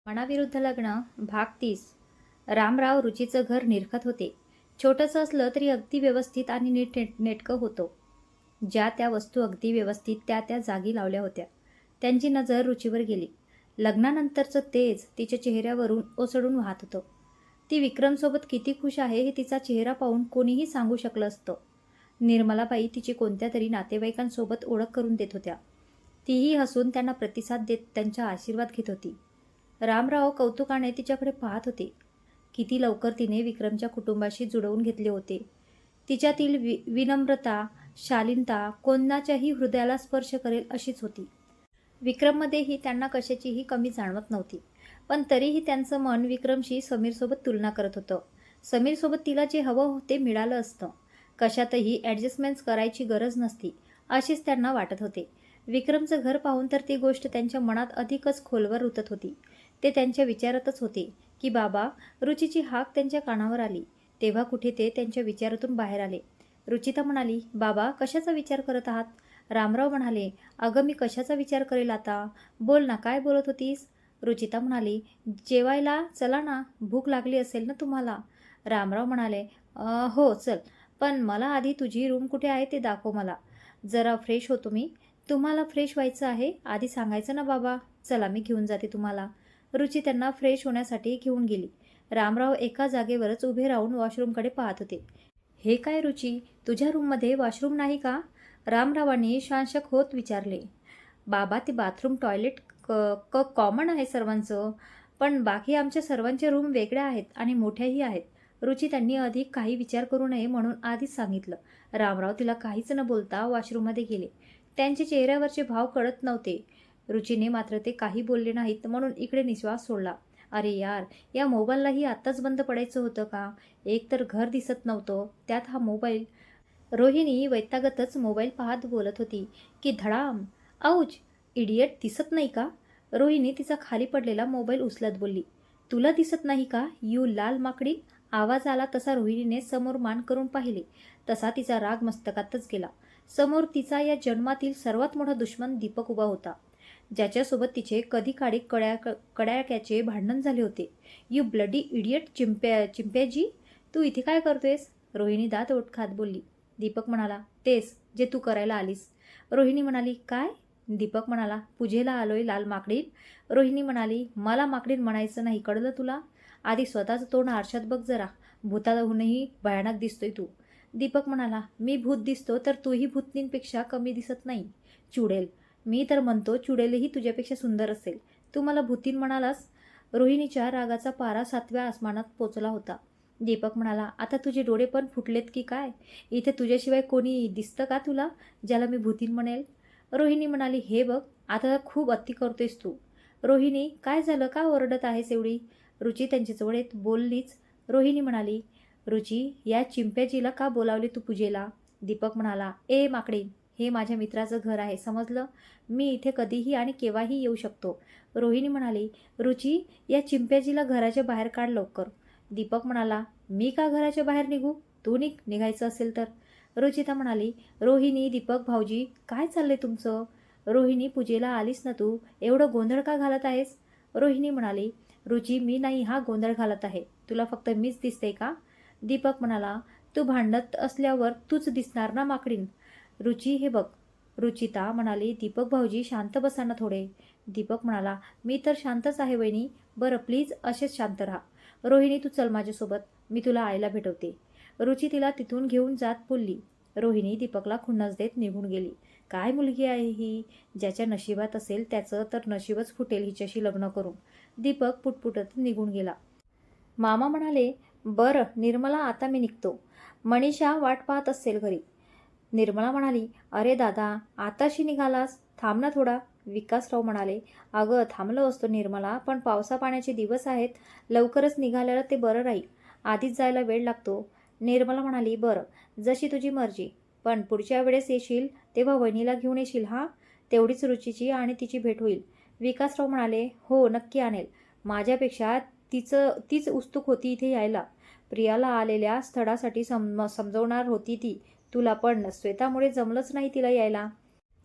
मनाविरुद्ध लग्न भाग 30. रामराव रुचीचं घर निरखत होते. छोटंसं असलं तरी अगदी व्यवस्थित आणि नेटकं होतं. ज्या त्या वस्तू अगदी व्यवस्थित त्या त्या जागी लावल्या होत्या. त्यांची नजर रुचीवर गेली. लग्नानंतरचं तेज तिच्या चेहऱ्यावरून ओसडून वाहत होतं. ती विक्रमसोबत किती खुश आहे हे तिचा चेहरा पाहून कोणीही सांगू शकलं असतं. निर्मलाबाई तिची कोणत्या तरी नातेवाईकांसोबत ओळख करून देत होत्या. तीही हसून त्यांना प्रतिसाद देत त्यांचा आशीर्वाद घेत होती. रामराव कौतुकाने तिच्याकडे पाहत होते. किती लवकर तिने विक्रमच्या कुटुंबाशी जुळवून घेतले होते. तिच्यातील विनम्रता, शालीनता कोणाच्याही हृदयाला स्पर्श करेल अशीच होती. विक्रममध्येही त्यांना कशाचीही कमी जाणवत नव्हती. पण तरीही त्यांचं मन विक्रमशी समीरसोबत तुलना करत होतं. समीरसोबत तिला जे हवं ते मिळालं असतं. कशातही ॲडजस्टमेंट्स करायची गरज नसती अशीच त्यांना वाटत होते. विक्रमचं घर पाहून तर ती गोष्ट त्यांच्या मनात अधिकच खोलवर रुतत होती. ते त्यांच्या विचारातच होते की बाबा. रुचीची हाक त्यांच्या कानावर आली तेव्हा कुठे ते त्यांच्या विचारातून बाहेर आले. रुचिता म्हणाली, बाबा कशाचा विचार करत आहात? रामराव म्हणाले, अगं मी कशाचा विचार करेल आता? बोल ना, काय बोलत होतीस? रुचिता म्हणाली, जेवायला चला ना, भूक लागली असेल ना तुम्हाला? रामराव म्हणाले, हो चल, पण मला आधी तुझी रूम कुठे आहे ते दाखव मला. जरा फ्रेश होतो मी. तुम्हाला फ्रेश व्हायचं आहे आधी सांगायचं ना बाबा. चला मी घेऊन जाते तुम्हाला. रुची त्यांना फ्रेश होण्यासाठी घेऊन गेली. रामराव एका जागेवरच उभे राहून वॉशरूमकडे पाहत होते. हे काय रुची, तुझ्या रूममध्ये वॉशरूम नाही का? रामरावांनी शांशक होत विचारले. बाबा ते बाथरूम टॉयलेट कॉमन आहे सर्वांचं, पण बाकी आमच्या सर्वांचे रूम वेगळ्या आहेत आणि मोठ्याही आहेत. रुची त्यांनी अधिक काही विचार करू नये म्हणून आधीच सांगितलं. रामराव तिला काहीच न बोलता वॉशरूममध्ये गेले. त्यांच्या चेहऱ्यावरचे भाव कळत नव्हते. रुचीने मात्र ते काही बोलले नाहीत म्हणून इकडे निश्वास सोडला. अरे यार, या मोबाईललाही आत्ताच बंद पडायचं होतं का? एक तर घर दिसत नव्हतं, त्यात हा मोबाईल. रोहिणी वैतागतच मोबाईल पाहत बोलत होती की धडाम. आऊच, इडियट, दिसत नाही का? रोहिणी तिचा खाली पडलेला मोबाईल उचलत बोलली. तुला दिसत नाही का, यू लाल माकडी? आवाज आला तसा रोहिणीने समोर मान करून पाहिले. तसा तिचा राग मस्तकातच गेला. समोर तिचा या जन्मातील सर्वात मोठा दुश्मन दीपक उभा होता, ज्याच्यासोबत तिचे कधी काळी कड्याक्याचे भांडण झाले होते. यू ब्लडी इडियट चिंप्याजी, तू इथे काय करतोयस? रोहिणी दात ओठ खात बोलली. दीपक म्हणाला, तेच जे तू करायला आलीस. रोहिणी म्हणाली, काय? दीपक म्हणाला, पूजेला आलोय लाल माकडीन. रोहिणी म्हणाली, मला माकडीन म्हणायचं नाही, कळलं तुला? आधी स्वतःचं तोंड आरशात बघ जरा, भूताहूनही भयानक दिसतोय तू. दीपक म्हणाला, मी भूत दिसतो तर तूही भूतनींपेक्षा कमी दिसत नाही. चुडेल, मी तर म्हणतो चुडेलही तुझ्यापेक्षा सुंदर असेल. तू मला भूतीन म्हणालास? रोहिणीच्या रागाचा पारा 7व्या आसमानात पोचला होता. दीपक म्हणाला, आता तुझे डोळे पण फुटलेत की काय? इथे तुझ्याशिवाय कोणी दिसतं का तुला, ज्याला मी भूतीन म्हणेल? रोहिणी म्हणाली, हे बघ, आता खूप अति करतोयस तू. रोहिणी, काय झालं, का ओरडत आहेस एवढी? रुची त्यांच्याजवळ येत बोललीच. रोहिणी म्हणाली, रुची, या चिंप्याजीला का बोलावले तू पूजेला? दीपक म्हणाला, ए माकडे, हे माझ्या मित्राचं घर आहे, समजलं? मी इथे कधीही आणि केव्हाही येऊ शकतो. रोहिणी म्हणाली, रुची, या चिंप्याजीला घराच्या बाहेर काढ लवकर. दीपक म्हणाला, मी का घराच्या बाहेर निघू? तू निघायचं असेल तर. रुचिता म्हणाली, रोहिणी, दीपक भाऊजी, काय चाललंय तुमचं? रोहिणी, पूजेला आलीस ना तू, एवढं गोंधळ का घालत आहेस? रोहिणी म्हणाली, रुची, मी नाही हा गोंधळ घालत आहे, तुला फक्त मीच दिसते का? दीपक म्हणाला, तू भांडत असल्यावर तूच दिसणार ना माकडीन. रुची, हे बघ. रुचिता म्हणाली, दीपक भाऊजी शांत बसा ना थोडे. दीपक म्हणाला, मी तर शांतच आहे वहिनी. बरं प्लीज असेच शांत राहा. रोहिणी, तू चल माझ्यासोबत, मी तुला आईला भेटवते. रुची तिला तिथून घेऊन जात बोलली. रोहिणी दीपकला खुन्नस देत निघून गेली. काय मुलगी आहे ही, ज्याच्या नशिबात असेल त्याचं तर नशीबच फुटेल हिच्याशी लग्न करून. दीपक पुटपुटत निघून गेला. मामा म्हणाले, बरं निर्मला, आता मी निघतो. मनीषा वाट पाहत असेल घरी. निर्मला म्हणाली, अरे दादा, आताशी निघालास, थांब ना थोडा. विकासराव म्हणाले, अगं थांबलो असतो निर्मला, पण पावसा पाण्याचे दिवस आहेत, लवकरच निघालेलं ते बरं राहील, आधीच जायला वेळ लागतो. निर्मला म्हणाली, बरं, जशी तुझी मर्जी, पण पुढच्या वेळेस येशील तेव्हा वहिनीला घेऊन येशील हा, तेवढीच रुचीची आणि तिची भेट होईल. विकासराव म्हणाले, हो नक्की आणेल. माझ्यापेक्षा तीच उत्सुक होती इथे यायला. प्रियाला आलेल्या स्थळासाठी समजवणार होती ती तुला, पण श्वेतामुळे जमलंच नाही तिला यायला.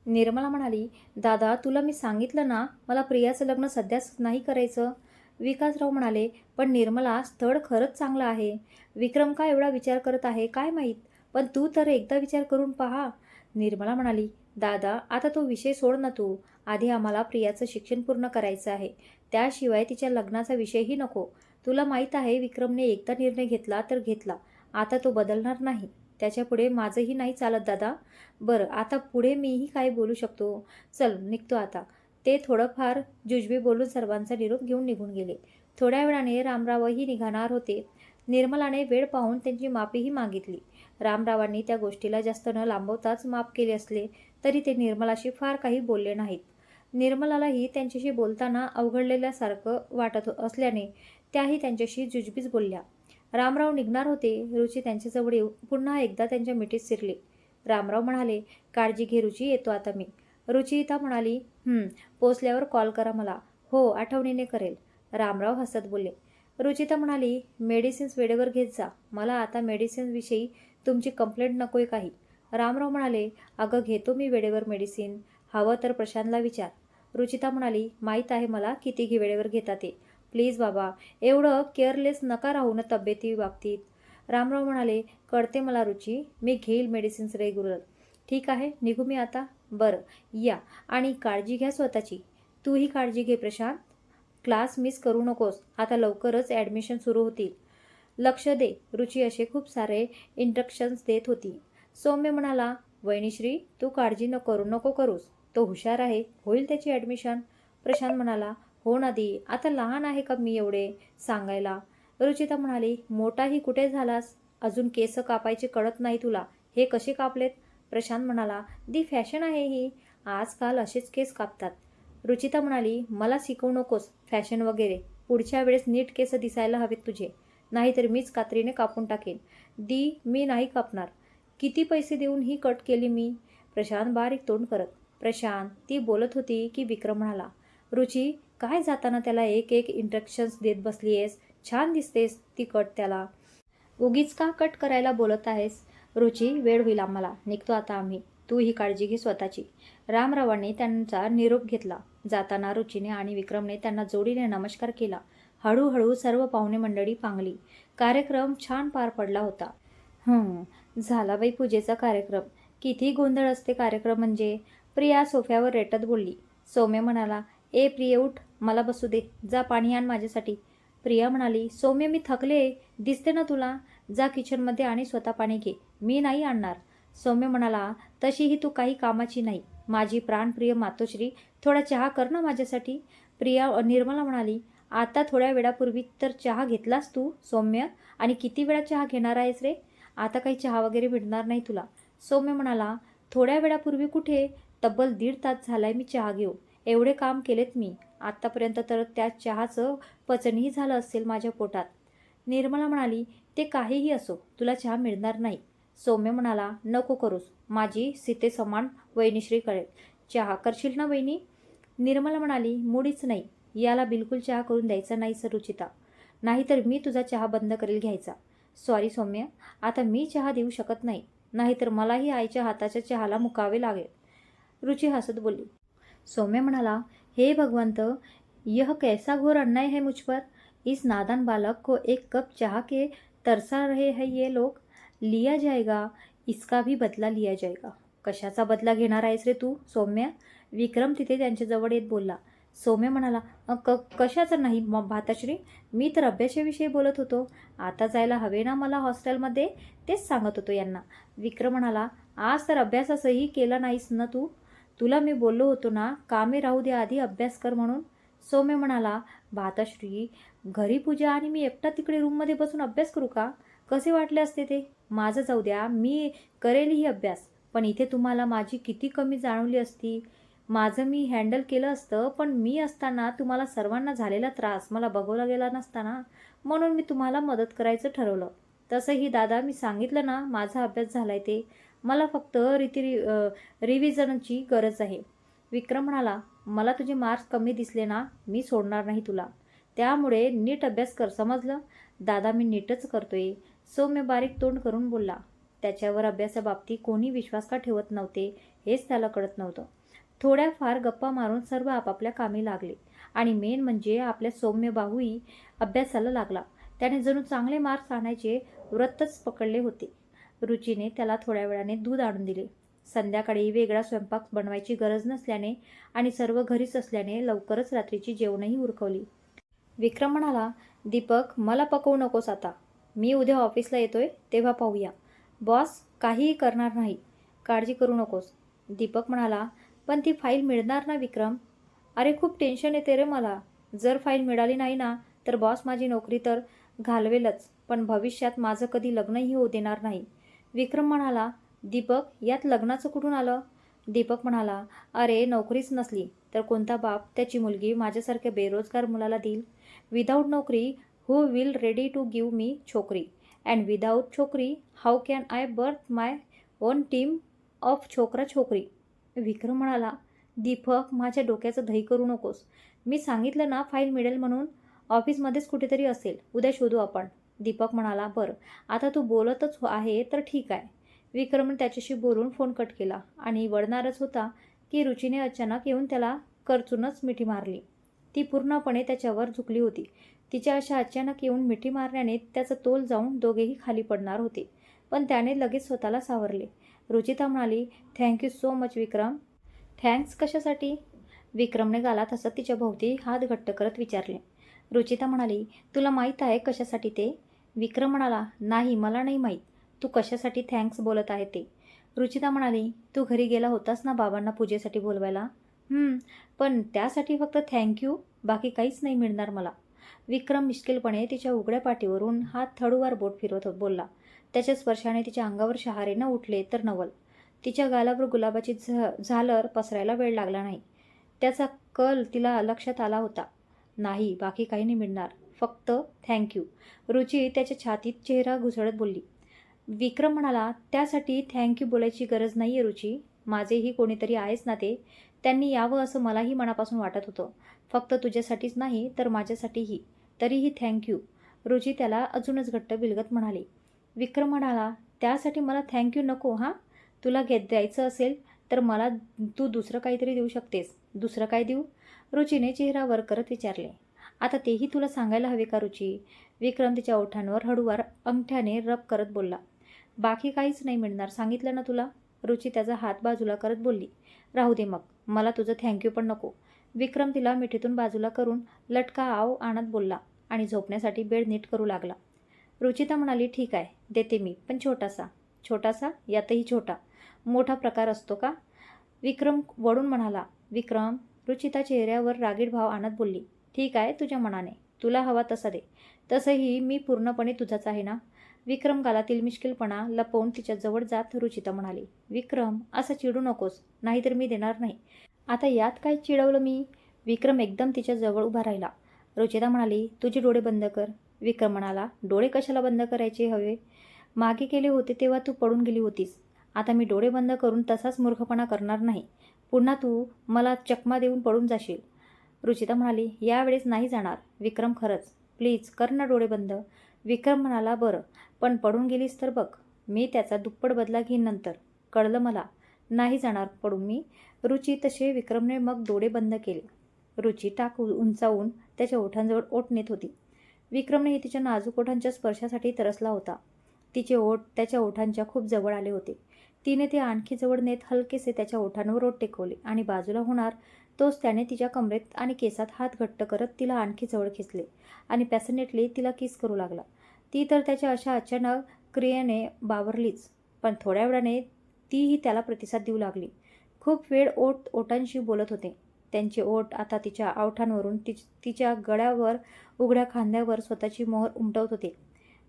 निर्मला म्हणाली, दादा तुला मी सांगितलं ना, मला प्रियाचं लग्न सध्याच नाही करायचं. विकासराव म्हणाले, पण निर्मला स्थळ खरंच चांगलं आहे. विक्रम का एवढा विचार करत आहे काय माहीत, पण तू तर एकदा विचार करून पहा. निर्मला म्हणाली, दादा आता तो विषय सोड ना तू. आधी आम्हाला प्रियाचं शिक्षण पूर्ण करायचं आहे. त्याशिवाय तिच्या लग्नाचा विषयही नको. तुला माहीत आहे विक्रमने एकदा निर्णय घेतला तर घेतला. आता तो बदलणार नाही. त्याच्यापुढे माझंही नाही चालत दादा. बरं आता पुढे मीही काय बोलू शकतो. चल निघतो आता. ते थोडंफार जुजबी बोलून सर्वांचा निरोप घेऊन निघून गेले. थोड्या वेळाने रामरावही निघाणार होते. निर्मलाने वेळ पाहून त्यांची माफीही मागितली. रामरावांनी त्या गोष्टीला जास्त न लांबवताच माफ केले असले तरी ते निर्मलाशी फार काही बोलले नाहीत. निर्मलालाही त्यांच्याशी बोलताना अवघडलेल्यासारखं वाटत असल्याने त्याही त्यांच्याशी जुजबीच बोलल्या. रामराव निघणार होते. रुची त्यांच्याजवळ येऊन पुन्हा एकदा त्यांच्या मिठीत शिरले. रामराव म्हणाले, काळजी घे रुची, येतो आता मी. रुचिता म्हणाली, पोचल्यावर कॉल करा मला. हो आठवणीने करेल. रामराव हसत बोलले. रुचिता म्हणाली, मेडिसिन्स वेळेवर घेत जा. मला आता मेडिसिन्सविषयी तुमची कंप्लेंट नकोय काही. रामराव म्हणाले, अगं घेतो मी वेळेवर मेडिसिन. हवं तर प्रशांतला विचार. रुचिता म्हणाली, माहीत आहे मला किती वेळेवर घेतात ते. प्लीज बाबा, एवढं केअरलेस नका राहू ना तब्येती बाबतीत. रामराव म्हणाले, कळते मला रुची, मी घेईल मेडिसिन्स रेग्युलर. ठीक आहे, निघू मी आता. बरं या, आणि काळजी घ्या स्वतःची. तूही काळजी घे प्रशांत. क्लास मिस करू नकोस. आता लवकरच ॲडमिशन सुरू होतील. लक्ष दे. रुची असे खूप सारे इंस्ट्रक्शन्स देत होती. सौम्य म्हणाला, वहिनीश्री तू काळजी नको करूस. तो हुशार आहे, होईल त्याची ॲडमिशन. प्रशांत म्हणाला, हो ना दी, आता लहान आहे का मी एवढे सांगायला. रुचिता म्हणाली, मोठाही कुठे झालास, अजून केस कापायचे कळत नाही तुला. हे कसे कापलेत. प्रशांत म्हणाला, दी फॅशन आहे ही, आजकाल असेच केस कापतात. रुचिता म्हणाली, मला शिकवू नकोस फॅशन वगैरे. पुढच्या वेळेस नीट केस दिसायला हवेत तुझे, नाहीतर मीच कात्रीने कापून टाकेन. दी मी नाही कापणार. किती पैसे देऊन ही कट केली मी. प्रशांत बारीक तोंड करत. प्रशांत ती बोलत होती की विक्रम म्हणाला, रुची काय जाताना त्याला एक इंस्ट्रक्शन्स देत बसलीयेस. छान दिसतेस ती कट त्याला. उगीच का कट करायला बोलत आहेस. रुची वेळ होईल आम्हाला, निघतो आता आम्ही. तू ही काळजी घे स्वतःची. रामरावांनी त्यांचा निरोप घेतला. जाताना रुचीने आणि विक्रमने त्यांना जोडीने नमस्कार केला. हळूहळू सर्व पाहुणे मंडळी पांगली. कार्यक्रम छान पार पडला होता. झाला बाई पूजेचा कार्यक्रम. किती गोंधळ असते कार्यक्रम म्हणजे. प्रिया सोफ्यावर रेटत बोलली. सौम्य म्हणाला, ए प्रिय उठ, मला बसू दे. जा पाणी आण माझ्यासाठी. प्रिया म्हणाली, सौम्य मी थकले, दिसते ना तुला. जा किचनमध्ये आणि स्वतः पाणी घे. मी नाही आणणार. सौम्य म्हणाला, तशीही तू काही कामाची नाही. माझी प्राणप्रिय मातोश्री, थोडा चहा कर ना माझ्यासाठी. निर्मला म्हणाली, आता थोड्या वेळापूर्वी तर चहा घेतलास तू सौम्य, आणि किती वेळा चहा घेणार आहेस रे. आता काही चहा वगैरे मिळणार नाही तुला. सौम्य म्हणाला, थोड्या वेळापूर्वी कुठे, तब्बल 1.5 तास झालाय मी चहा घेऊ. एवढे काम केलेत मी आत्तापर्यंत, तर त्या चहाचं पचनही झालं असेल माझ्या पोटात. निर्मला म्हणाली, ते काहीही असो, तुला चहा मिळणार नाही. सौम्य म्हणाला, नको करूस. माझी सीतेसमान वहिनीश्री करेल. चहा करशील ना वहिनी. निर्मला म्हणाली, मुळीच नाही. याला बिलकुल चहा करून द्यायचा नाही सर रुचिता, नाहीतर मी तुझा चहा बंद करेल घ्यायचा. सॉरी सौम्य, आता मी चहा देऊ शकत नाही, नाहीतर मलाही आईच्या हाताच्या चहाला मुकावे लागेल. रुची हसत बोलली. सौम्य म्हणाला, हे भगवंत, यह कैसा घोर अन्याय है मुझ पर. इस नादान बालक को एक कप चाह के तरसा रहे हैं ये लोग. लिया जाएगा, इसका भी बदला लिया जाएगा. कशाचा बदला घेणार आहेस रे तू सौम्य. विक्रम तिथे त्यांच्याजवळ येत बोलला. सौम्य म्हणाला, कशाचं नाही भाताश्री, मी तर अभ्यासाविषयी बोलत होतो. आता जायला हवे ना मला हॉस्टेलमध्ये, तेच सांगत होतो यांना. विक्रम म्हणाला, आज तर अभ्यासासही केला नाहीस ना तू. तुला मी बोललो होतो ना, कामे राहू दे आधी अभ्यास कर म्हणून. सौम्य म्हणाला, भाताश्री, घरी पूजा आणि मी एकटा तिकडे रूममध्ये बसून अभ्यास करू का. कसे वाटले असते ते. माझं जाऊ द्या, मी करेलही अभ्यास, पण इथे तुम्हाला माझी किती कमी जाणवली असती. माझं मी हँडल केलं असतं, पण मी असताना तुम्हाला सर्वांना झालेला त्रास मला बघवला गेला नसता ना, म्हणून मी तुम्हाला मदत करायचं ठरवलं. तसंही दादा मी सांगितलं ना, माझा अभ्यास झालाय ते. मला फक्त रिव्हिजनची गरज आहे. विक्रम म्हणाला, मला तुझे मार्क्स कमी दिसले ना, मी सोडणार नाही तुला. त्यामुळे नीट अभ्यास कर, समजलं. दादा मी नीटच करतोय. सौम्य बारीक तोंड करून बोलला. त्याच्यावर अभ्यासाबाबतीत कोणी विश्वास का ठेवत नव्हते हेच त्याला कळत नव्हतं. थोड्याफार गप्पा मारून सर्व आपापल्या कामी लागले आणि मेन म्हणजे आपल्या सौम्य भाऊही अभ्यासाला लागला. त्याने जणू चांगले मार्क्स आणायचे व्रतच पकडले होते. रुचीने त्याला थोड्या वेळाने दूध आणून दिले. संध्याकाळी वेगळा स्वयंपाक बनवायची गरज नसल्याने आणि सर्व घरीच असल्याने लवकरच रात्रीची जेवणही उरकवली. विक्रम म्हणाला, दीपक, मला पकवू नकोस आता. मी उद्या ऑफिसला येतोय तेव्हा पाहूया. बॉस काहीही करणार नाही, काळजी करू नकोस. दीपक म्हणाला, पण ती फाईल मिळणार ना विक्रम? अरे खूप टेन्शन येते रे मला. जर फाईल मिळाली नाही ना तर बॉस माझी नोकरी तर घालवेलच, पण भविष्यात माझं कधी लग्नही होऊ देणार नाही. विक्रम म्हणाला, दीपक, यात लग्नाचं कुठून आलं? दीपक म्हणाला, अरे नोकरीच नसली तर कोणता बाप त्याची मुलगी माझ्यासारख्या बेरोजगार मुलाला देईल? विदाऊट नोकरी who will ready to give me छोकरी? अँड विदाऊट छोकरी how can I birth my own team of छोकरा छोकरी? विक्रम म्हणाला, दीपक, माझ्या डोक्याचं दही करू नकोस. मी सांगितलं ना फाईल मिळेल म्हणून. ऑफिसमध्येच कुठेतरी असेल, उद्या शोधू आपण. दीपक म्हणाला, बरं, आता तू बोलतच आहे तर ठीक आहे. विक्रमने त्याच्याशी बोलून फोन कट केला आणि वळणारच होता की रुचीने अचानक येऊन त्याला करचूनच मिठी मारली. ती पूर्णपणे त्याच्यावर झुकली होती. तिच्या अशा अचानक येऊन मिठी मारण्याने त्याचा तोल जाऊन दोघेही खाली पडणार होते, पण त्याने लगेच स्वतःला सावरले. रुचिता म्हणाली, थँक्यू सो मच विक्रम. थँक्स कशासाठी? विक्रमने गालात हसत तिच्या भोवती हात घट्ट करत विचारले. रुचिता म्हणाली, तुला माहीत आहे कशासाठी ते? विक्रम म्हणाला, नाही, मला नाही माहीत. तू कशासाठी थँक्स बोलत आहे ते? रुचिता म्हणाली, तू घरी गेला होतास ना बाबांना पूजेसाठी बोलवायला? पण त्यासाठी फक्त थँक्यू, बाकी काहीच नाही मिळणार मला. विक्रम मिश्किलपणे तिच्या उघड्या पाठीवरून हात थळूवार बोट फिरवत बोलला. त्याच्या स्पर्शाने तिच्या अंगावर शहारे न उठले तर नवल. तिच्या गालावर गुलाबाची झालर पसरायला वेळ लागला नाही. त्याचा कल तिला लक्षात आला होता. नाही, बाकी काही नाही मिळणार, फक्त थँक्यू. रुची त्याच्या छातीत चेहरा घुसळत बोलली. विक्रम म्हणाला, त्यासाठी थँक्यू बोलायची गरज नाही आहे रुची. माझेही कोणीतरी आहेच ना ते. त्यांनी यावं असं मलाही मनापासून वाटत होतं. फक्त तुझ्यासाठीच नाही तर माझ्यासाठीही. तरीही थँक्यू. रुची त्याला अजूनच घट्ट बिलगत म्हणाली. विक्रम म्हणाला, त्यासाठी मला थँक्यू नको हां. तुला द्यायचं असेल तर मला तू दुसरं काहीतरी देऊ शकतेस. दुसरं काय देऊ? रुचीने चेहरा वर करत विचारले. आता तेही तुला सांगायला हवे का रुची? विक्रम तिच्या ओठांवर हळूवार अंगठ्याने रब करत बोलला. बाकी काहीच नाही मिळणार, सांगितलं ना तुला. रुची त्याचा हात बाजूला करत बोलली. राहू दे मग, मला तुझं थँक्यू पण नको. विक्रम तिला मिठीतून बाजूला करून लटका आव आणत बोलला आणि झोपण्यासाठी बेड नीट करू लागला. रुचिता म्हणाली, ठीक आहे, देते मी, पण छोटासा. छोटासा? यातही छोटा. मोठा प्रकार असतो का? विक्रम वळून म्हणाला. विक्रम. रुचिता चेहऱ्यावर रागीट भाव आणत बोलली. ठीक आहे, तुझ्या मनाने. तुला हवा तसा दे. तसंही मी पूर्णपणे तुझाच आहे ना. विक्रम गालातील मिश्किलपणा लपवून तिच्या जवळ जात रुचिता म्हणाली. विक्रम, असं चिडू नकोस, नाहीतर मी देणार नाही. आता यात काय चिडवलं मी? विक्रम एकदम तिच्या जवळ उभा राहिला. रुचिता म्हणाली, तुझे डोळे बंद कर. विक्रम म्हणाला, डोळे कशाला बंद करायचे हवे? मागे केले होते तेव्हा तू पडून गेली होतीस. आता मी डोळे बंद करून तसाच मूर्खपणा करणार नाही. पुन्हा तू मला चकमा देऊन पडून जाशील. रुचिता म्हणाली, यावेळेस नाही जाणार. विक्रम, खरंच प्लीज कर ना डोळे बंद. विक्रम म्हणाला, बरं, पण पडून गेलीस तर बघ, मी त्याचा दुप्पट बदला घेईन नंतर. कळलं मला. नाही जाणार पडून मी. रुची तसे विक्रमने मग डोळे बंद केले. रुची टाक उंचावून त्याच्या ओठांजवळ ओठ नेत होती. विक्रमनेही तिच्या नाजूक ओठांच्या स्पर्शासाठी तरसला होता. तिचे ओठ त्याच्या ओठांच्या खूप जवळ आले होते. तिने ते आणखी जवळ नेत हलकेसे त्याच्या ओठांवर ओठ टेकवले आणि बाजूला होणार तोच त्याने तिच्या कमरेत आणि केसात हात घट्ट करत तिला आणखी जवळ खेचले आणि पॅशनेटली तिला किस करू लागला. ती तर त्याच्या अशा अचानक क्रियेने बावरलीच, पण थोड्या वेळाने तीही त्याला प्रतिसाद देऊ लागली. खूप वेळ ओठ ओठांशी बोलत होते. त्यांचे ओठ आता तिच्या ओठांवरून तिच्या गळ्यावर उघड्या खांद्यावर स्वतःची मोहर उमटवत होते.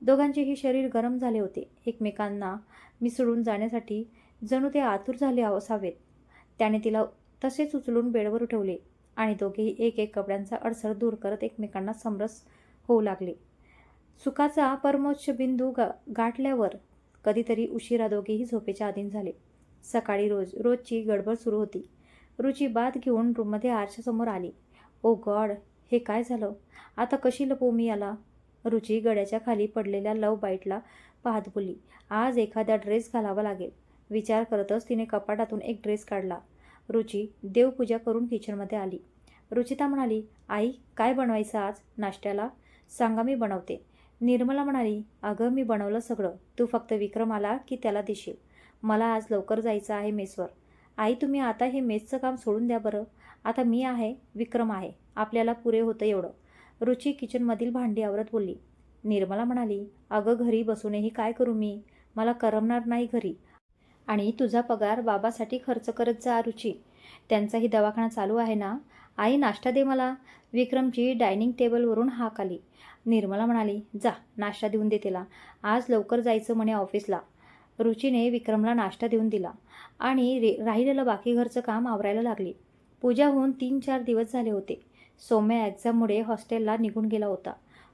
दोघांचेही शरीर गरम झाले होते. एकमेकांना मिसळून जाण्यासाठी जणू ते आतुर झाले असावेत. त्याने तिला तसेच उचलून बेडवर उठवले आणि दोघेही एक एक कपड्यांचा अडसर दूर करत एकमेकांना समरस होऊ लागले. सुखाचा परमोच्च बिंदू गाठल्यावर कधीतरी उशिरा दोघेही झोपेच्या अधीन झाले. सकाळी रोजची गडबड सुरू होती. रुची बाथ घेऊन रूममध्ये आरशासमोर आली. ओ गॉड, हे काय झालं? आता कशी लपवू मी याला? रुची गड्याच्या खाली पडलेल्या लव बाईटला पाहत बोलली. आज एखादा ड्रेस घालावा लागेल. विचार करतच तिने कपाटातून एक ड्रेस काढला. रुची देवपूजा करून किचनमध्ये आली. रुचिता म्हणाली, आई काय बनवायचं आज नाश्त्याला? सांगा मी बनवते. निर्मला म्हणाली, अगं मी बनवलं सगळं, तू फक्त विक्रम आला की त्याला देशील. मला आज लवकर जायचं आहे मेसवर. आई तुम्ही आता हे मेसचं काम सोडून द्या बरं. आता मी आहे, विक्रम आहे, आपल्याला पुरे होतं एवढं. रुची किचनमधील भांडी आवरत बोलली. निर्मला म्हणाली, अगं घरी बसूनही काय करू मी? मला करमणार नाही घरी. आणि तुझा पगार बाबासाठी खर्च करत जा रुची. त्यांचाही दवाखाना चालू आहे ना. आई नाश्ता दे मला. विक्रमची डायनिंग टेबलवरून हाक आली. निर्मला म्हणाली, जा नाश्ता देऊन दे तिला, आज लवकर जायचं म्हणे ऑफिसला. रुचीने विक्रमला नाश्ता देऊन दिला आणि राहिलेलं बाकी घरचं काम आवरायला लागली. पूजा होऊन 3-4 दिवस झाले होते. सौम्या एक्झाममुळे हॉस्टेलला निघून गेला होता.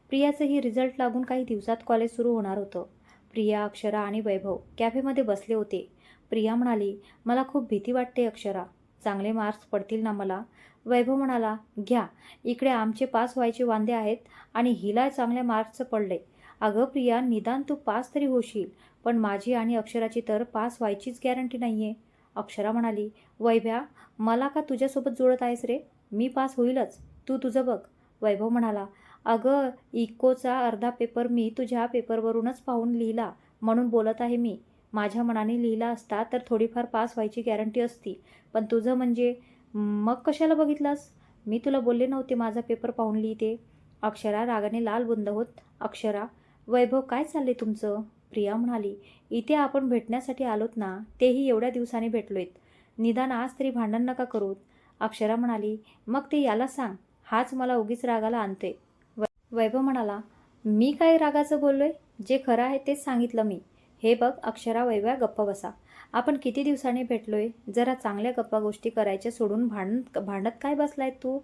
प्रियाचंही रिझल्ट लागून काही दिवसात कॉलेज सुरू होणार होतं. प्रिया, अक्षरा आणि वैभव कॅफेमध्ये बसले होते. प्रिया म्हणाली, मला खूप भीती वाटते अक्षरा, चांगले मार्क्स पडतील ना मला? वैभव म्हणाला, घ्या, इकडे आमचे पास व्हायचे वांदे आहेत आणि हिला चांगल्या मार्क्सचं पडले. अगं प्रिया, निदान तू पास तरी होशील, पण माझी आणि अक्षराची तर पास व्हायचीच गॅरंटी नाही आहे. अक्षरा म्हणाली, वैभ्या, मला का तुझ्यासोबत जोडत आहेस रे? मी पास होईलच, तू तुझं बघ. वैभव म्हणाला, अगं इकोचा अर्धा पेपर मी तुझ्या पेपरवरूनच पाहून लिहिला म्हणून बोलत आहे मी. माझ्या मनाने लिहिला असता तर थोडीफार पास व्हायची गॅरंटी असती, पण तुझं म्हणजे मग कशाला बघितलास? मी तुला बोलले नव्हते माझा पेपर पाहून लिहिते? अक्षरा रागाने लाल बुंद होत, अक्षरा, वैभव काय चालले तुमचं? प्रिया म्हणाली, इथे आपण भेटण्यासाठी आलोत ना, तेही एवढ्या दिवसांनी भेटलोयत, निदान आज तरी भांडण नका करूत. अक्षरा म्हणाली, मग ते याला सांग, हाच मला उगीच रागाला आणतोय. वैभव म्हणाला, मी काय रागाचं बोललोय? जे खरं आहे तेच सांगितलं मी. हे बघ अक्षरा, वैभव गप्प बसा. आपण किती दिवसांनी भेटलोय, जरा चांगल्या गप्पा गोष्टी करायच्या सोडून भांडत काय बसलाय तू?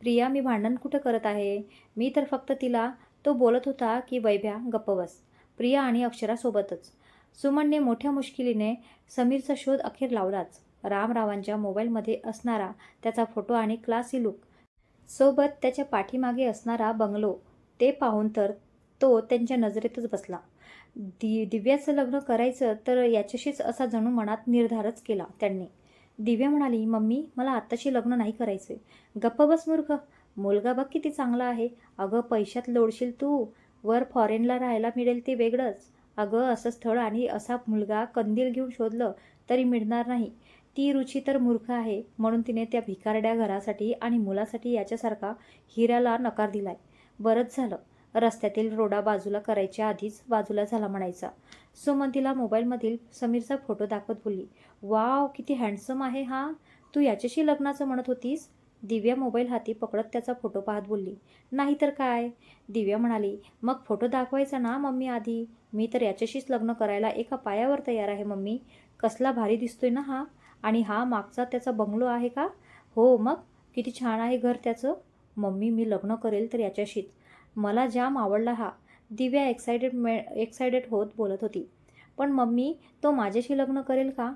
प्रिया, मी भांडण कुठं करत आहे? मी तर फक्त तिला तो बोलत होता की वैभ्या गप्प बस. प्रिया आणि अक्षरा सोबतच. सुमनने मोठ्या मुश्किलीने समीरचा शोध अखेर लावलाच. रामरावांच्या मोबाईलमध्ये असणारा त्याचा फोटो आणि क्लासी लुक सोबत त्याच्या पाठीमागे असणारा बंगलो ते पाहून तर तो त्यांच्या नजरेतच बसला. दिव्याचं लग्न करायचं तर याच्याशीच असा जणू मनात निर्धारच केला त्यांनी. दिव्या म्हणाली, मम्मी मला आत्ताशी लग्न नाही करायचे. गप्प बस मूर्ख, मुलगा बघ किती चांगला आहे. अगं पैशात लोडशील तू, वर फॉरेनला राहायला मिळेल ते वेगळंच. अगं असं स्थळ आणि असा मुलगा कंदील घेऊन शोधलं तरी मिळणार नाही. ती रुची तर मूर्ख आहे म्हणून तिने त्या भिकारड्या घरासाठी आणि मुलासाठी याच्यासारखा हिऱ्याला नकार दिलाय. बरंच झालं, रस्त्यातील रोडा बाजूला करायच्या आधीच बाजूला झाला म्हणायचा. सुमन तिला मोबाईलमधील समीरचा फोटो दाखवत बोलली, वाव किती हँडसम आहे हा, तू याच्याशी लग्नाचं म्हणत होतीस? दिव्या मोबाईल हाती पकडत त्याचा फोटो पाहत बोलली, नाही तर काय? दिव्या म्हणाली, मग फोटो दाखवायचा ना मम्मी आधी. मी तर याच्याशीच लग्न करायला एका पायावर तयार आहे मम्मी. कसला भारी दिसतोय ना हा. आणि हा मागचा त्याचा बंगलो आहे का? हो मग, किती छान आहे घर त्याचं. मम्मी मी लग्न करेल तर याच्याशीच, मला जाम आवडला हा. दिव्या एक्सायटेड होत बोलत होती. पण मम्मी तो माझ्याशी लग्न करेल का?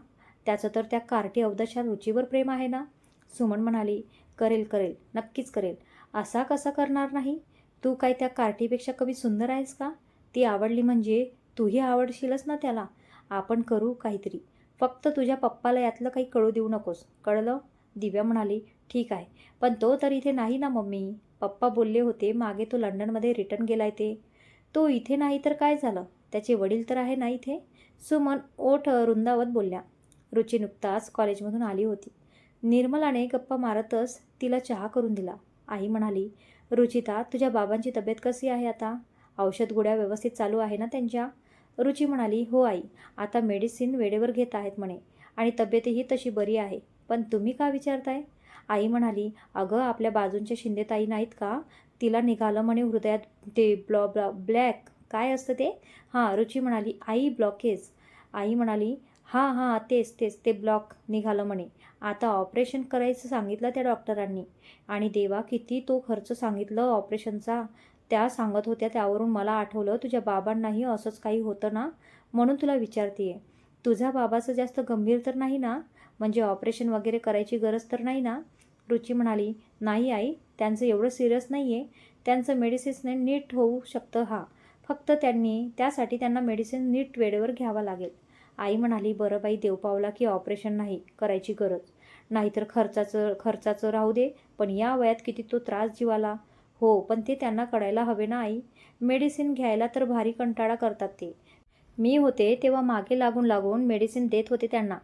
त्याचं तर त्या कार्टी अवधच्या रुचीवर प्रेम आहे ना. सुमन म्हणाली, करेल करेल, नक्कीच करेल. असा कसा करणार नाही? तू काय त्या कार्टीपेक्षा कमी सुंदर आहेस का? ती आवडली म्हणजे तूही आवडशीलच ना त्याला. आपण करू काहीतरी, फक्त तुझ्या पप्पाला यातलं काही कळू देऊ नकोस, कळलं? दिव्या म्हणाली, ठीक आहे, पण तो तर इथे नाही ना मम्मी. पप्पा बोलले होते मागे तो लंडनमध्ये रिटर्न गेलाय ते. तो इथे नाही तर काय झालं, त्याचे वडील तर आहे ना इथे. सुमन ओठ रुंदावत बोलल्या. रुची नुकताच कॉलेजमधून आली होती. निर्मलाने गप्पा मारतच तिला चहा करून दिला. आई म्हणाली, रुचिता तुझ्या बाबांची तब्येत कशी आहे आता? औषध गोळ्या व्यवस्थित चालू आहे ना त्यांच्या? रुची म्हणाली, हो आई, आता मेडिसिन वेळेवर घेत आहेत म्हणे आणि तब्येतही तशी बरी आहे. पण तुम्ही का विचारताय? आई म्हणाली, अगं आपल्या बाजूंच्या शिंदेताई नाहीत का, तिला निघालं म्हणे हृदयात ते ब्लॅक काय असतं ते? हां. रुची म्हणाली, आई ब्लॉकेज. आई म्हणाली, हां तेच ते ब्लॉक निघालं म्हणे. आता ऑपरेशन करायचं सांगितलं त्या डॉक्टरांनी. आणि देवा किती तो खर्च सांगितलं ऑपरेशनचा. त्या सांगत होत्या त्यावरून मला आठवलं तुझ्या बाबांनाही असंच काही होतं ना, म्हणून तुला विचारतेय. तुझ्या बाबाचं जास्त गंभीर तर नाही ना? म्हणजे ऑपरेशन वगैरे करायची गरज तर नाही ना? रुची म्हणाली, नाही आई, त्यांचं एवढं सिरियस नाही आहे. त्यांचं मेडिसिनने नीट होऊ शकतं. फक्त त्यासाठी त्यांना मेडिसिन नीट वेळेवर घ्यावा लागेल. आई म्हणाली, बरं बाई, देव पावला की ऑपरेशन नाही करायची गरज. नाहीतर खर्चाचं राहू दे, पण या वयात किती तो त्रास जीवाला. हो, पण ते त्यांना कळायला हवे ना आई. मेडिसिन घ्यायला तर भारी कंटाळा करतात ते. मी होते तेव्हा मागे लागून लागून मेडिसिन देत होते त्यांना.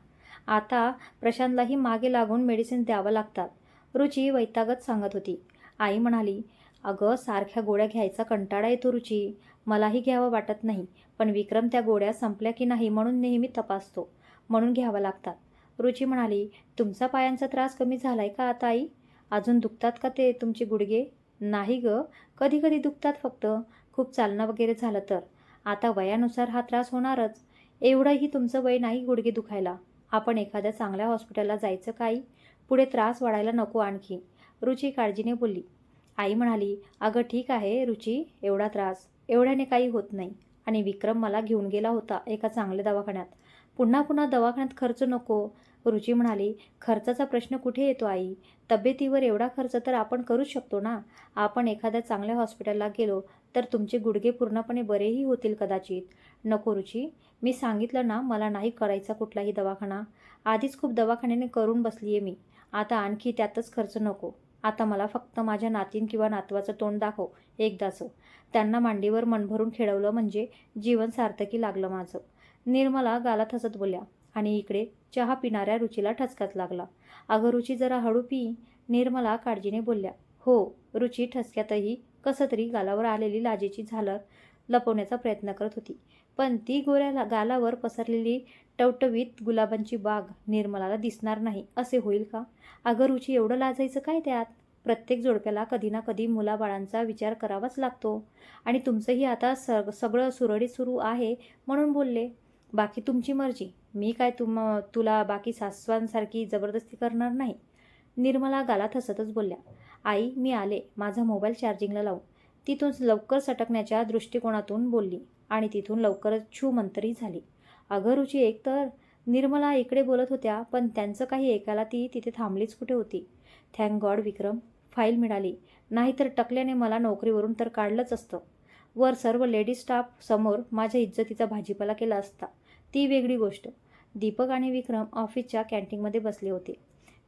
आता प्रशांतलाही मागे लागून मेडिसिन द्यावं लागतात. रुची वैतागत सांगत होती. आई म्हणाली, अगं सारख्या गोळ्या घ्यायचा कंटाळा येतो रुची. मलाही घ्यावं वाटत नाही, पण विक्रम त्या गोळ्या संपल्या की नाही म्हणून नेहमी तपासतो, म्हणून घ्याव्या लागतात. रुची म्हणाली, तुमचा पायांचा त्रास कमी झालाय का आता आई? अजून दुखतात का ते तुमचे गुडघे? नाही ग, कधी कधी दुखतात फक्त, खूप चालणं वगैरे झालं तर. आता वयानुसार हा त्रास होणारच. एवढंही तुमचं वय नाही गुडघे दुखायला. आपण एखाद्या चांगल्या हॉस्पिटलला जायचं का आई? पुढे त्रास वाढायला नको आणखी, रुची काळजीने बोलली. आई म्हणाली, अगं ठीक आहे रुची, एवढा त्रास, एवढ्याने काही होत नाही. आणि विक्रम मला घेऊन गेला होता एका चांगल्या दवाखान्यात. पुन्हा पुन्हा दवाखान्यात खर्च नको. रुची म्हणाली, खर्चाचा प्रश्न कुठे येतो आई? तब्येतीवर एवढा खर्च तर आपण करूच शकतो ना. आपण एखाद्या चांगल्या हॉस्पिटलला गेलो तर तुमचे गुडघे पूर्णपणे बरेही होतील कदाचित. नको रुची, मी सांगितलं ना मला नाही करायचा कुठलाही दवाखाना. आधीच खूप दवाखान्याने करून बसली आहे मी. आता आणखी त्यातच खर्च नको. आता मला फक्त माझ्या नातीन किंवा नातवाचं तोंड दाखव एकदाचं. त्यांना मांडीवर मन भरून खेळवलं म्हणजे जीवन सार्थकी लागलं माझं. निर्मला गालात हसत बोलल्या आणि इकडे चहा पिणाऱ्या रुचीला ठसकाच लागला. अगं रुची जरा हळू पी, निर्मला काळजीने बोलल्या. हो, रुची ठसक्यातही कसं तरी गालावर आलेली लाजेची झालर लपवण्याचा प्रयत्न करत होती. पण ती गोऱ्या गालावर पसरलेली टवटवीत गुलाबांची बाग निर्मलाला दिसणार नाही असे होईल का? अगं रुची, एवढं लाजायचं काय त्यात? प्रत्येक जोडप्याला कधी ना कधी मुलाबाळांचा विचार करावाच लागतो. आणि तुमचंही आता सगळं सुरळीत सुरू आहे म्हणून बोलले. बाकी तुमची मर्जी. मी काय तुला बाकी सासवांसारखी जबरदस्ती करणार नाही. निर्मला गालात हसतच बोलल्या. आई मी आले, माझा मोबाईल चार्जिंगला लावून. तिथून लवकर सटकण्याच्या दृष्टिकोनातून बोलली आणि तिथून लवकरच छूमंतरी झाली. अगं रुची, एकतर निर्मला इकडे बोलत होत्या, पण त्यांचं काही ऐकायला ती तिथे थांबलीच कुठे होती. थँक गॉड विक्रम, फाईल मिळाली, नाहीतर टकल्याने मला नोकरीवरून तर काढलंच असतं. वर सर्व लेडीज स्टाफ समोर माझ्या इज्जतीचा भाजीपाला केला असता, ती वेगळी गोष्ट. दीपक आणि विक्रम ऑफिसच्या कॅन्टीनमध्ये बसले होते.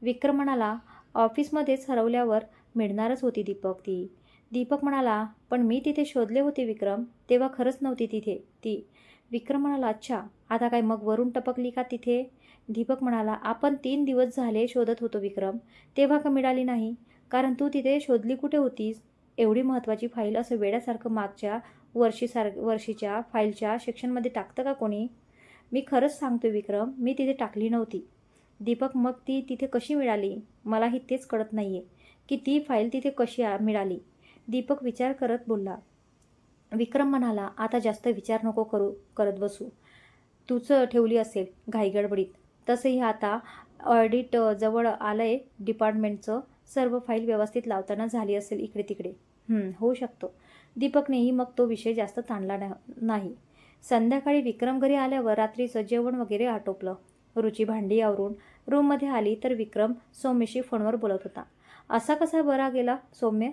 विक्रम म्हणाला, ऑफिसमध्येच हरवल्यावर मिळणारच होती दीपक ती. दीपक म्हणाला, पण मी तिथे शोधले होते विक्रम, तेव्हा खरंच नव्हती तिथे ती. विक्रम म्हणाला, अच्छा, आता काय मग वरून टपकली का तिथे? दीपक म्हणाला, आपण 3 दिवस झाले शोधत होतो विक्रम, तेव्हा का मिळाली नाही? कारण तू तिथे शोधली कुठे होतीस? एवढी महत्त्वाची फाईल असं वेड्यासारखं मागच्या वर्षीच्या फाईलच्या सेक्शनमध्ये टाकतं का कोणी? मी खरंच सांगतोय विक्रम, मी तिथे टाकली नव्हती. दीपक, मग ती तिथे कशी मिळाली? मलाही तेच कळत नाहीये की ती फाईल तिथे कशी मिळाली. दीपक विचार करत बोलला. विक्रम म्हणाला, आता जास्त विचार नको करत बसू. तूच ठेवली असेल घाईगडबडीत. तसंही आता ऑडिट जवळ आलंय डिपार्टमेंटचं, सर्व फाईल व्यवस्थित लावताना झाली असेल इकडे तिकडे. होऊ शकतो. दीपकनेही मग तो विषय जास्त ताणला नाही. संध्याकाळी विक्रम घरी आल्यावर रात्रीचं जेवण वगैरे आटोपलं. रुची भांडी आवरून रूममध्ये आली तर विक्रम सौम्यशी फोनवर बोलत होता. असा कसा बरा गेला सौम्य?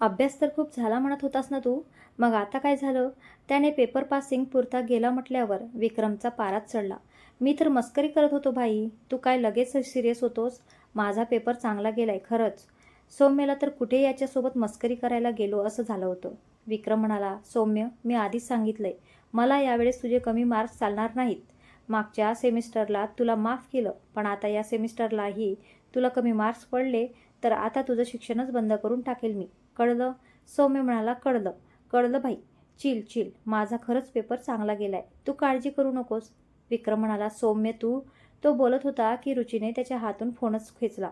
अभ्यास तर खूप झाला म्हणत होतास ना तू, मग आता काय झालं? त्याने पेपर पासिंग पुरता गेला म्हटल्यावर विक्रमचा पाराच चढला. मी तर मस्करी करत होतो भाई, तू काय लगेच सिरियस होतोस? माझा पेपर चांगला गेलाय खरंच. सौम्यला तर कुठे याच्यासोबत मस्करी करायला गेलो असं झालं होतं. विक्रम म्हणाला, सौम्य, मी आधीच सांगितलंय, मला यावेळेस तुझे कमी मार्क्स चालणार नाहीत. मागच्या सेमिस्टरला तुला माफ केलं, पण आता या सेमिस्टरलाही तुला कमी मार्क्स पडले तर आता तुझं शिक्षणच बंद करून टाकेल मी. कळलं? सौम्य म्हणाला, कळलं भाई. चिल, माझा खरंच पेपर चांगला गेलाय, तू काळजी करू नकोस. विक्रम म्हणाला, सौम्य तू. तो बोलत होता की रुचीने त्याच्या हातून फोनच खेचला.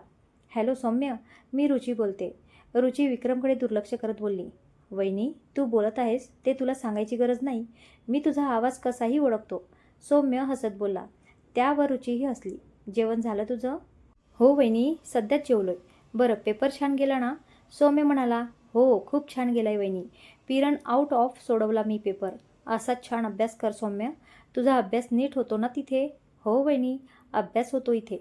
हॅलो सौम्य, मी रुची बोलते. रुची विक्रमकडे दुर्लक्ष करत बोलली, वहिनी तू बोलत आहेस ते तुला सांगायची गरज नाही, मी तुझा आवाज कसाही ओळखतो. सौम्य हसत बोलला. त्यावर रुचीही हसली. जेवण झालं तुझं? हो वहिनी, सध्याच जेवलोय. बरं, पेपर छान गेला ना? सौम्य म्हणाला, हो खूप छान गेलाय वहिनी, पिरन आउट ऑफ सोडवला मी पेपर. असाच छान अभ्यास कर सौम्य, तुझा अभ्यास नीट होतो ना तिथे? हो वहिनी, अभ्यास होतो इथे.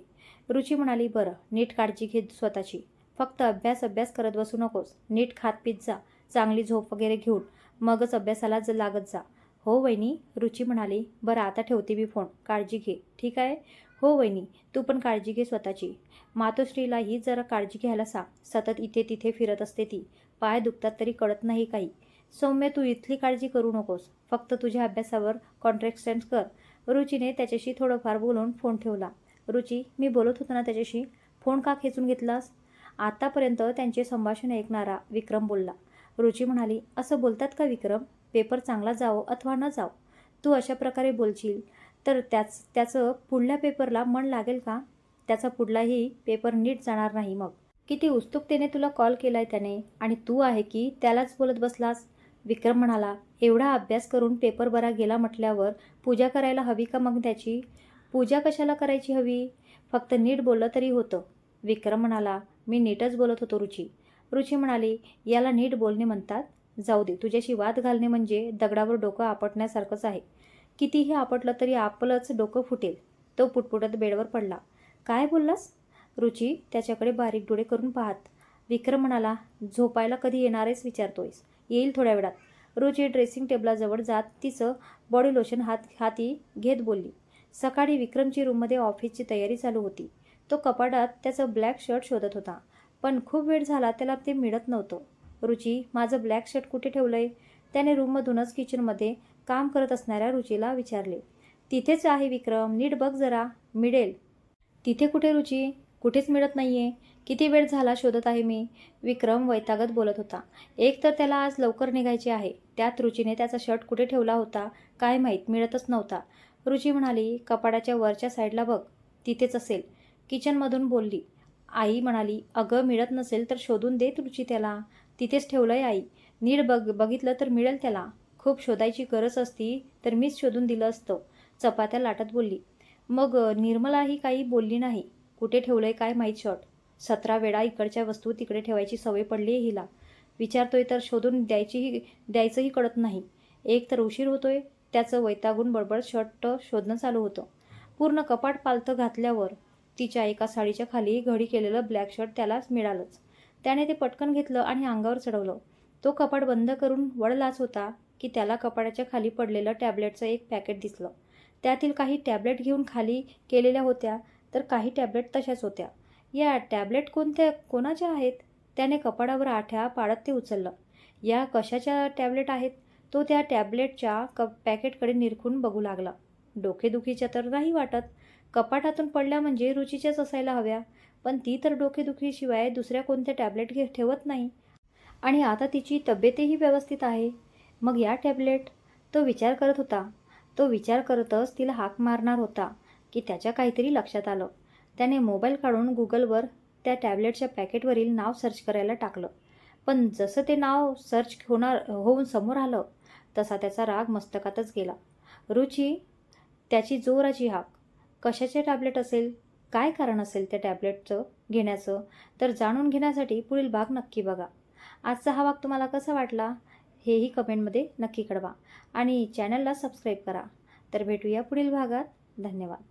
रुची म्हणाली, बरं नीट काळजी घे स्वतःची, फक्त अभ्यास करत बसू नकोस, नीट खात पीत जा, चांगली झोप वगैरे घेऊन मगच अभ्यासाला लागत जा. हो वहिनी, रुची म्हणाली, बरं आता ठेवते मी फोन, काळजी घे. ठीक आहे? हो वहिनी, तू पण काळजी घे स्वतःची. मातोश्रीलाही जरा काळजी घ्यायला सांग. सतत इथे तिथे फिरत असते ती. पाय दुखतात तरी कळत नाही काही. सौम्य, तू इथली काळजी करू नकोस. फक्त तुझ्या अभ्यासावर कॉन्ट्रॅक्शन कर. रुचीने त्याच्याशी थोडंफार बोलून फोन ठेवला. रुची, मी बोलत होतो ना त्याच्याशी, फोन का खेचून घेतलास? आतापर्यंत त्यांचे संभाषण ऐकणारा विक्रम बोलला. रुची म्हणाली, असं बोलतात का विक्रम? पेपर चांगला जावो अथवा न जावो, तू अशा प्रकारे बोलशील तर त्याचं पुढल्या पेपरला मन लागेल का? त्याचा पुढलाही पेपर नीट जाणार नाही मग. किती उत्सुकतेने तुला कॉल केलाय त्याने, आणि तू आहे की त्यालाच बोलत बसलास? विक्रम म्हणाला, एवढा अभ्यास करून पेपर बरा गेला म्हटल्यावर पूजा करायला हवी का मग त्याची? पूजा कशाला करायची हवी? फक्त नीट बोललं तरी होतं. विक्रम म्हणाला, मी नीटच बोलत होतो रुची. रुची म्हणाली, याला नीट बोलणे म्हणतात? जाऊ दे, तुझ्याशी वाद घालणे म्हणजे दगडावर डोकं आपटण्यासारखंच आहे. कितीही आपटलं तरी आपलंच डोकं फुटेल. तो पुटपुटत बेडवर पडला. काय बोललास? रुची त्याच्याकडे बारीक डोळे करून पाहत. विक्रम म्हणाला, झोपायला कधी येणारेच विचारतोयस? येईल थोड्या वेळात. रुची ड्रेसिंग टेबलाजवळ जात तिचं बॉडी लोशन हाती घेत बोलली. सकाळी विक्रमची रूममध्ये ऑफिसची तयारी चालू होती. तो कपाटात त्याचं ब्लॅक शर्ट शोधत होता, पण खूप वेळ झाला त्याला ते मिळत नव्हतं. रुची, माझं ब्लॅक शर्ट कुठे ठेवलंय? त्याने रूममधूनच किचनमध्ये काम करत असणाऱ्या रुचीला विचारले. तिथेच आहे विक्रम, नीट बघ जरा, मिळेल. तिथे कुठे रुची? कुठेच मिळत नाहीये. किती वेळ झाला शोधत आहे मी. विक्रम वैतागत बोलत होता. एक तर त्याला आज लवकर निघायचे आहे, त्यात रुचीने त्याचा शर्ट कुठे ठेवला होता काय माहीत, मिळतच नव्हता. रुची म्हणाली, कपाडाच्या वरच्या साईडला बघ, तिथेच असेल. किचनमधून बोलली. आई म्हणाली, अगं मिळत नसेल तर शोधून देत रुची त्याला. तिथेच ठेवलंय आई, नीट बघितलं तर मिळेल त्याला. खूप शोधायची गरज असती तर मीच शोधून दिलं असतं, चपात्या लाटत बोलली. मग निर्मलाही काही बोलली नाही. कुठे ठेवलंय काय माहीत शर्ट. 17 वेळा इकडच्या वस्तू तिकडे ठेवायची सवय पडली आहे हिला. विचारतोय तर शोधून द्यायचंही कळत नाही. एक तर उशीर होतोय. त्याचं वैतागून बडबड शर्ट शोधणं चालू होतं. पूर्ण कपाट पालथं घातल्यावर तिच्या एका साडीच्या खाली घडी केलेलं ब्लॅक शर्ट त्यालाच मिळालंच. त्याने ते पटकन घेतलं आणि अंगावर चढवलं. तो कपाट बंद करून वळलाच होता की त्याला कपाटाच्या खाली पडलेलं टॅबलेटचं एक पॅकेट दिसलं. त्यातील काही टॅबलेट घेऊन खाली केलेल्या होत्या, तर काही टॅबलेट तशाच होत्या. या टॅबलेट कोणाच्या आहेत? त्याने कपाडावर आठ्या पाडत ते उचललं. या कशाच्या टॅबलेट आहेत? तो त्या टॅबलेटच्या पॅकेटकडे निरखून बघू लागला. डोकेदुखीच्या तर नाही वाटत. कपाटातून पडल्या म्हणजे रुचीच्याच असायला हव्या, पण ती तर डोकेदुखीशिवाय दुसऱ्या कोणत्या टॅबलेट ठेवत नाही. आणि आता तिची तब्येतही व्यवस्थित आहे. मग या टॅबलेट? तो विचार करत होता. तो विचार करतच तिला हाक मारणार होता की त्याच्या काहीतरी लक्षात आलं. त्याने मोबाईल काढून गुगलवर त्या टॅबलेटच्या पॅकेटवरील नाव सर्च करायला टाकलं. पण जसं ते नाव सर्च होऊन समोर आलं तसा त्याचा राग मस्तकातच गेला. रुची, त्याची जोराची हाक. कशाचे टॅबलेट असेल? काय कारण असेल त्या टॅबलेटचं घेण्याचं? तर जाणून घेण्यासाठी पुढील भाग नक्की बघा. आजचा हा भाग तुम्हाला कसा वाटला हेही कमेंटमध्ये नक्की कळवा आणि चॅनलला सबस्क्राईब करा. तर भेटूया पुढील भागात. धन्यवाद.